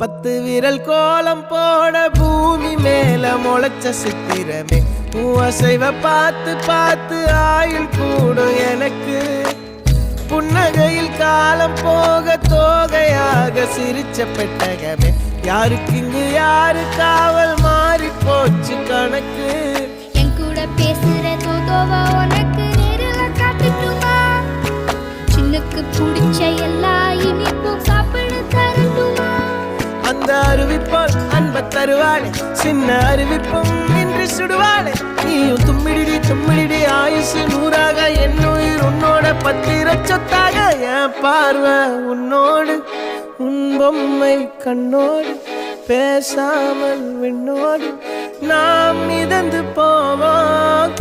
10 விரல் கோலம் போட பூமி மேல முளைச்ச சித்திரமே அசைவ பார்த்து பார்த்து ஆயுள் கூடும் எனக்கு புன்னகையில் காலம் போக தோகையாக சிரிச்ச பெட்டகமே யாருக்கு இங்கு யாரு காவல் மாறி போச்சு கணக்கு என் கூட பேசுற தோதோவா உனக்கு நேரில் காட்டுட்டுமா சின்னுக்கு பிடிச்ச எல்லா இனிப்பும் சாப்பிட தரட்டுமா அந்த அறிவிப்பால் அன்ப தருவாளே சின்ன அறிவிப்பும் இன்று சுடுவாளே நீயும் தும்மிடி தும்மிடி ஆயுசு 100ஆக என் உயிர் உன்னோட 10 சொத்தாக என் பார்வை உன்னோடு உன் பொம்மை கண்ணோடு பேசாமல் விண்ணோடு நாம் மிதந்து போவோம்.